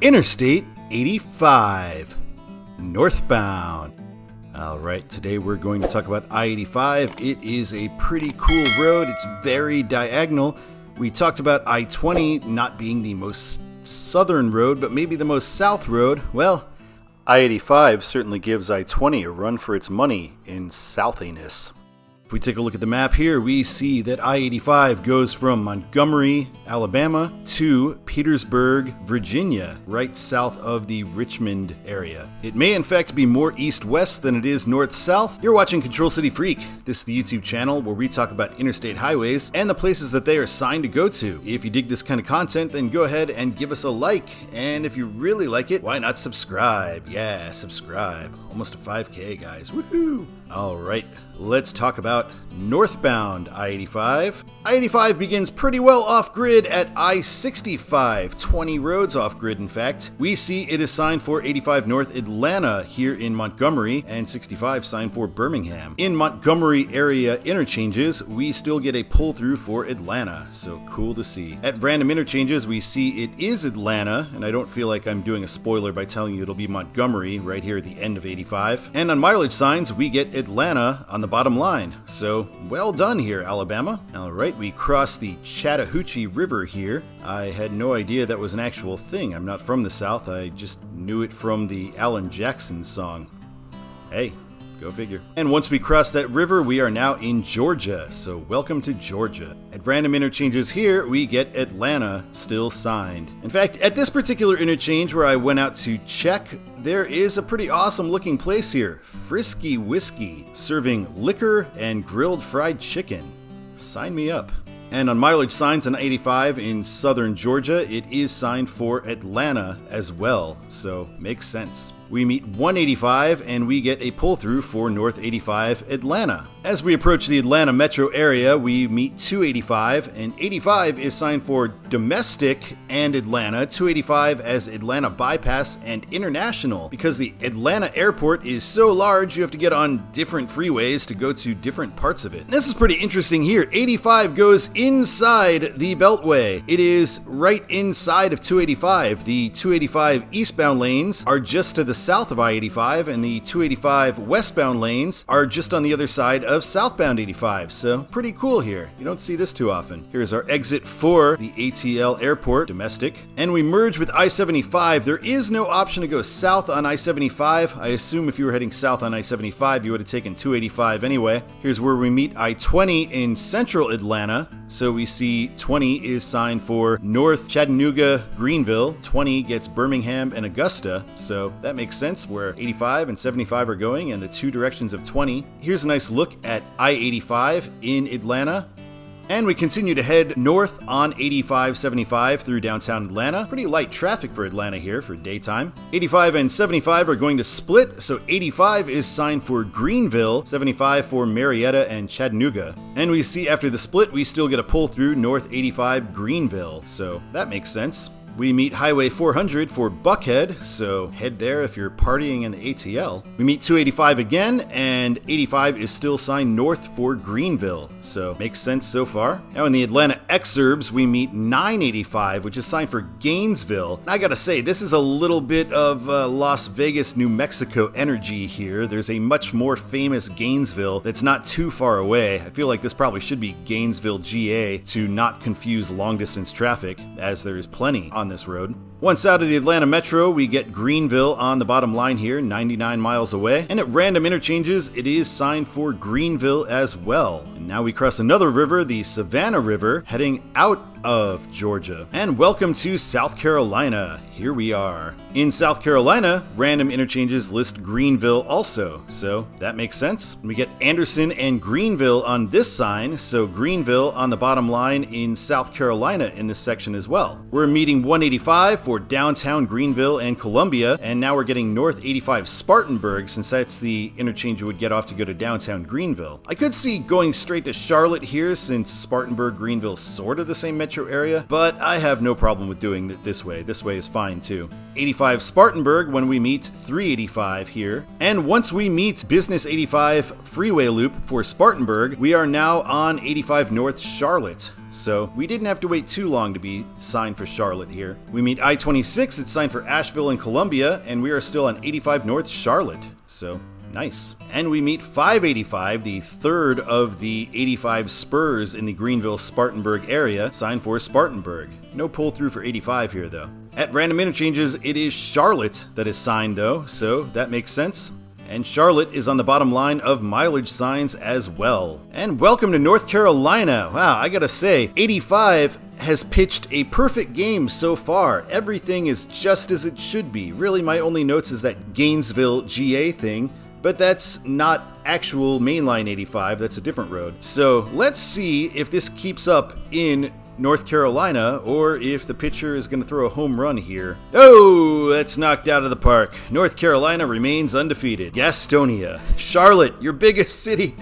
Interstate 85, northbound. Alright, today we're going to talk about I-85. It is a pretty cool road. It's very diagonal. We talked about I-20 not being the most southern road, but maybe the most south road. Well, I-85 certainly gives I-20 a run for its money in southiness. If we take a look at the map here, we see that I-85 goes from Montgomery, Alabama to Petersburg, Virginia, right south of the Richmond area. It may in fact be more east-west than it is north-south. You're watching Control City Freak. This is the YouTube channel where we talk about interstate highways and the places that they are signed to go to. If you dig this kind of content, then go ahead and give us a like. And if you really like it, why not subscribe? Yeah, subscribe. Almost a 5K, guys. Woohoo! Alright, let's talk about northbound I-85. I-85 begins pretty well off-grid at I-65, 20 roads off-grid in fact. We see it is signed for 85 North Atlanta here in Montgomery, and 65 signed for Birmingham. In Montgomery area interchanges, we still get a pull-through for Atlanta, so cool to see. At random interchanges, we see it is Atlanta, and I don't feel like I'm doing a spoiler by telling you it'll be Montgomery right here at the end of 85. And on mileage signs, we get Atlanta on the bottom line. So, well done here, Alabama. Alright, we cross the Chattahoochee River here. I had no idea that was an actual thing. I'm not from the South, I just knew it from the Alan Jackson song. Hey, go figure. And once we cross that river, we are now in Georgia, so welcome to Georgia. At random interchanges here, we get Atlanta still signed. In fact, at this particular interchange where I went out to check, there is a pretty awesome looking place here. Frisky Whiskey, serving liquor and grilled fried chicken. Sign me up. And on mileage signs on 85 in southern Georgia, it is signed for Atlanta as well, so makes sense. We meet 185 and we get a pull-through for North 85 Atlanta. As we approach the Atlanta metro area, we meet 285, and 85 is signed for domestic and Atlanta, 285 as Atlanta bypass and international. Because the Atlanta airport is so large, you have to get on different freeways to go to different parts of it. And this is pretty interesting here. 85 goes inside the Beltway. It is right inside of 285. The 285 eastbound lanes are just to the south of I-85, and the 285 westbound lanes are just on the other side of southbound 85, so pretty cool here. You don't see this too often. Here's our exit for the ATL airport, domestic, and we merge with I-75. There is no option to go south on I-75. I assume if you were heading south on I-75, you would have taken 285 anyway. Here's where we meet I-20 in central Atlanta. So we see 20 is signed for North Chattanooga, Greenville. 20 gets Birmingham and Augusta, so that makes sense where 85 and 75 are going and the two directions of 20. Here's a nice look at I-85 in Atlanta. And we continue to head north on 85-75 through downtown Atlanta. Pretty light traffic for Atlanta here for daytime. 85 and 75 are going to split, so 85 is signed for Greenville, 75 for Marietta and Chattanooga. And we see after the split, we still get a pull through North 85 Greenville, so that makes sense. We meet Highway 400 for Buckhead, so head there if you're partying in the ATL. We meet 285 again, and 85 is still signed north for Greenville, so makes sense so far. Now in the Atlanta exurbs, we meet 985, which is signed for Gainesville. And I gotta say, this is a little bit of Las Vegas, New Mexico energy here. There's a much more famous Gainesville that's not too far away. I feel like this probably should be Gainesville, GA, to not confuse long-distance traffic, as there is plenty on this road. Once out of the Atlanta metro, we get Greenville on the bottom line here, 99 miles away. And at random interchanges, it is signed for Greenville as well. And now we cross another river, the Savannah River, heading out of Georgia. And welcome to South Carolina. Here we are. In South Carolina, random interchanges list Greenville also, so that makes sense. We get Anderson and Greenville on this sign, so Greenville on the bottom line in South Carolina in this section as well. We're meeting 185 for downtown Greenville and Columbia, and now we're getting North 85 Spartanburg, since that's the interchange you would get off to go to downtown Greenville. I could see going straight to Charlotte here, since Spartanburg, Greenville's sort of the same metro area, but I have no problem with doing it this way. This way is fine too. 85 Spartanburg when we meet 385 here. And once we meet Business 85 Freeway Loop for Spartanburg, we are now on 85 North Charlotte. so we didn't have to wait too long to be signed for Charlotte here. We meet I-26, it's signed for Asheville and Columbia, and we are still on 85 North Charlotte, so nice. And we meet 585, the third of the 85 spurs in the Greenville-Spartanburg area, signed for Spartanburg. No pull through for 85 here though. At random interchanges, it is Charlotte that is signed though, so that makes sense. And Charlotte is on the bottom line of mileage signs as well. And welcome to North Carolina. Wow, I gotta say, 85 has pitched a perfect game so far. Everything is just as it should be. Really, my only notes is that Gainesville, GA thing, but that's not actual mainline 85, that's a different road. So let's see if this keeps up in North Carolina, or if the pitcher is going to throw a home run here. Oh, that's knocked out of the park. North Carolina remains undefeated. Gastonia, Charlotte, your biggest city,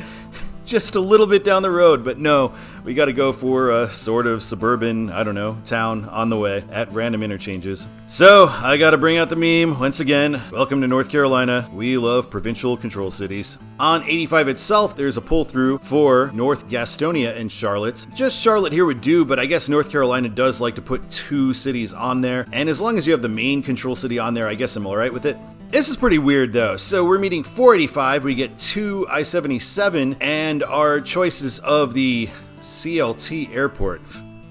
just a little bit down the road, but no, we got to go for a sort of suburban, I don't know, town on the way at random interchanges. So I got to bring out the meme once again. Welcome to North Carolina. We love provincial control cities. On 85 itself, there's a pull through for North Gastonia and Charlotte. Just Charlotte here would do, but I guess North Carolina does like to put two cities on there. And as long as you have the main control city on there, I guess I'm all right with it. This is pretty weird though. So we're meeting 485, we get 2 I-77, and our choices of the CLT airport.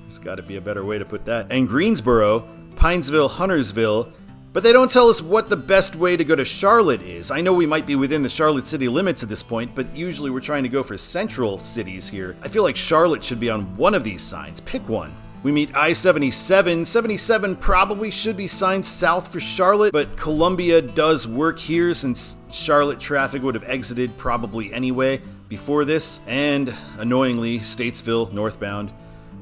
There's got to be a better way to put that. And Greensboro, Pinesville, Huntersville, but they don't tell us what the best way to go to Charlotte is. I know we might be within the Charlotte city limits at this point, but usually we're trying to go for central cities here. I feel like Charlotte should be on one of these signs. Pick one. We meet I-77. 77 probably should be signed south for Charlotte, but Columbia does work here since Charlotte traffic would have exited probably anyway before this. And annoyingly, Statesville northbound.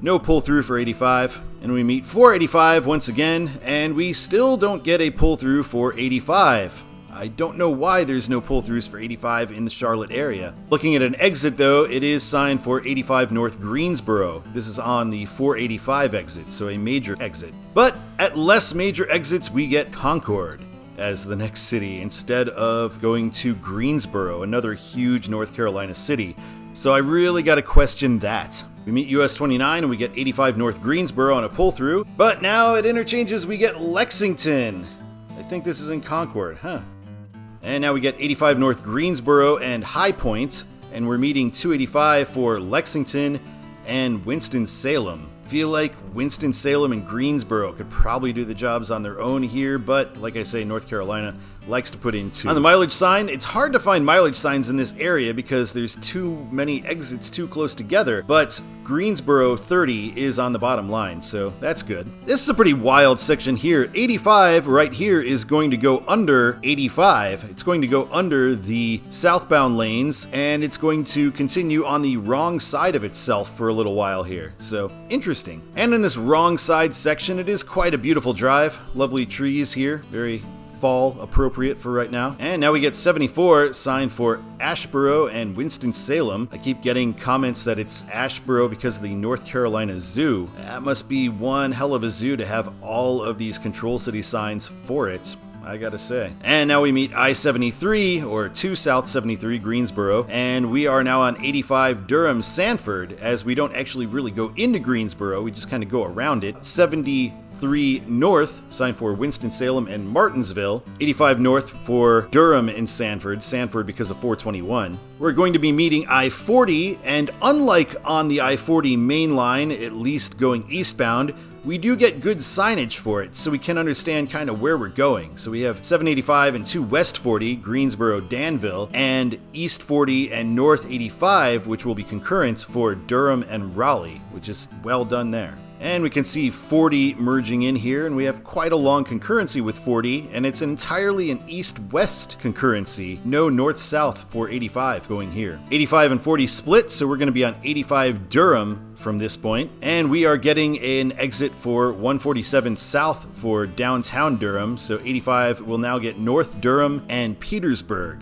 No pull through for 85. And we meet 485 once again, and we still don't get a pull through for 85. I don't know why there's no pull-throughs for 85 in the Charlotte area. Looking at an exit though, it is signed for 85 North Greensboro. This is on the 485 exit, so a major exit. But at less major exits, we get Concord as the next city instead of going to Greensboro, another huge North Carolina city. So I really got to question that. We meet US 29 and we get 85 North Greensboro on a pull-through, but now at interchanges we get Lexington. I think this is in Concord, huh? And now we get 85 North Greensboro and High Point, and we're meeting 285 for Lexington and Winston-Salem. Feel like Winston-Salem and Greensboro could probably do the jobs on their own here, but like I say, North Carolina likes to put in two. On the mileage sign, it's hard to find mileage signs in this area because there's too many exits too close together, but Greensboro 30 is on the bottom line, so that's good. This is a pretty wild section here. 85 right here is going to go under 85. It's going to go under the southbound lanes, and it's going to continue on the wrong side of itself for a little while here. So, interesting. And in this wrong side section, it is quite a beautiful drive. Lovely trees here, very fall appropriate for right now. And now we get 74 signed for Asheboro and Winston-Salem. I keep getting comments that it's Asheboro because of the North Carolina Zoo. That must be one hell of a zoo to have all of these control city signs for it, I gotta say. And now we meet I-73, or 2 South 73 Greensboro, and we are now on 85 Durham Sanford, as we don't actually really go into Greensboro, we just kind of go around it. 73 North, signed for Winston-Salem and Martinsville. 85 North for Durham and Sanford. Sanford because of 421. We're going to be meeting I-40, and unlike on the I-40 main line, at least going eastbound, we do get good signage for it, so we can understand kind of where we're going. So we have 785 and 2 West 40, Greensboro, Danville, and East 40 and North 85, which will be concurrent for Durham and Raleigh, which is well done there. And we can see 40 merging in here, and we have quite a long concurrency with 40, and it's entirely an east-west concurrency, no north-south for 85 going here. 85 and 40 split, so we're going to be on 85 Durham from this point, and we are getting an exit for 147 south for downtown Durham, so 85 will now get North Durham and Petersburg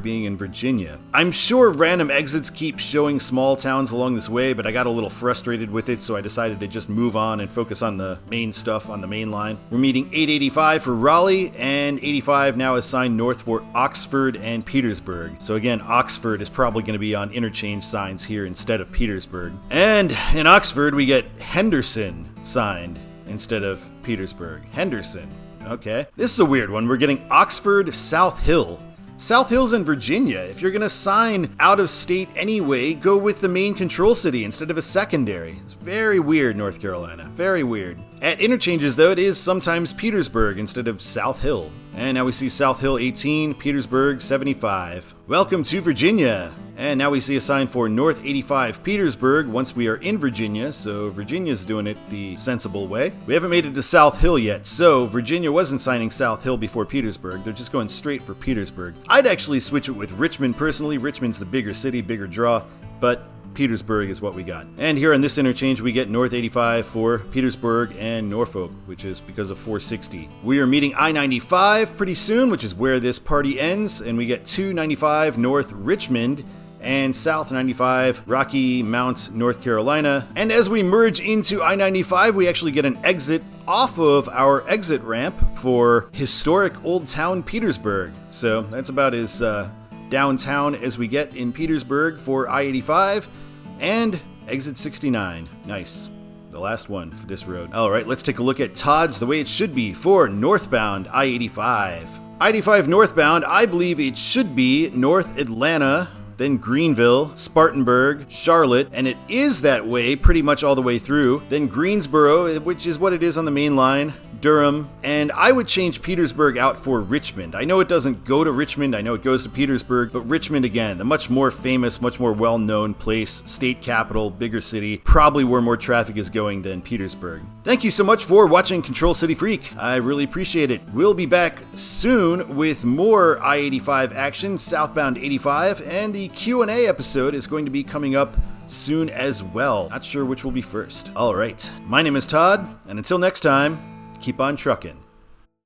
being in Virginia. I'm sure random exits keep showing small towns along this way, but I got a little frustrated with it, so I decided to just move on and focus on the main stuff on the main line. We're meeting 885 for Raleigh, and 85 now is signed north for Oxford and Petersburg. So again, Oxford is probably going to be on interchange signs here instead of Petersburg. And And in Oxford, we get Henderson signed instead of Petersburg. Henderson. Okay. This is a weird one. We're getting Oxford South Hill. South Hill's in Virginia. If you're going to sign out of state anyway, go with the main control city instead of a secondary. It's very weird, North Carolina. Very weird. At interchanges, though, it is sometimes Petersburg instead of South Hill. And now we see South Hill 18, Petersburg 75. Welcome to Virginia. And now we see a sign for North 85 Petersburg once we are in Virginia, so Virginia's doing it the sensible way. We haven't made it to South Hill yet, so Virginia wasn't signing South Hill before Petersburg. They're just going straight for Petersburg. I'd actually switch it with Richmond personally. Richmond's the bigger city, bigger draw, but Petersburg is what we got. And here on this interchange, we get North 85 for Petersburg and Norfolk, which is because of 460. We are meeting I-95 pretty soon, which is where this party ends, and we get 295 North Richmond and South 95 Rocky Mount, North Carolina. And as we merge into I-95, we actually get an exit off of our exit ramp for historic Old Town Petersburg. So that's about as downtown as we get in Petersburg for I-85 and exit 69. Nice. The last one for this road. All right, let's take a look at Todd's the way it should be for northbound I-85. I-85 northbound, I believe it should be North Atlanta, then Greenville, Spartanburg, Charlotte, and it is that way pretty much all the way through. Then Greensboro, which is what it is on the main line, Durham, and I would change Petersburg out for Richmond. I know it doesn't go to Richmond, I know it goes to Petersburg, but Richmond again, the much more famous, much more well-known place, state capital, bigger city, probably where more traffic is going than Petersburg. Thank you so much for watching Control City Freak. I really appreciate it. We'll be back soon with more I-85 action, southbound 85, and the Q&A episode is going to be coming up soon as well. Not sure which will be first. All right, my name is Todd, and until next time, keep on trucking.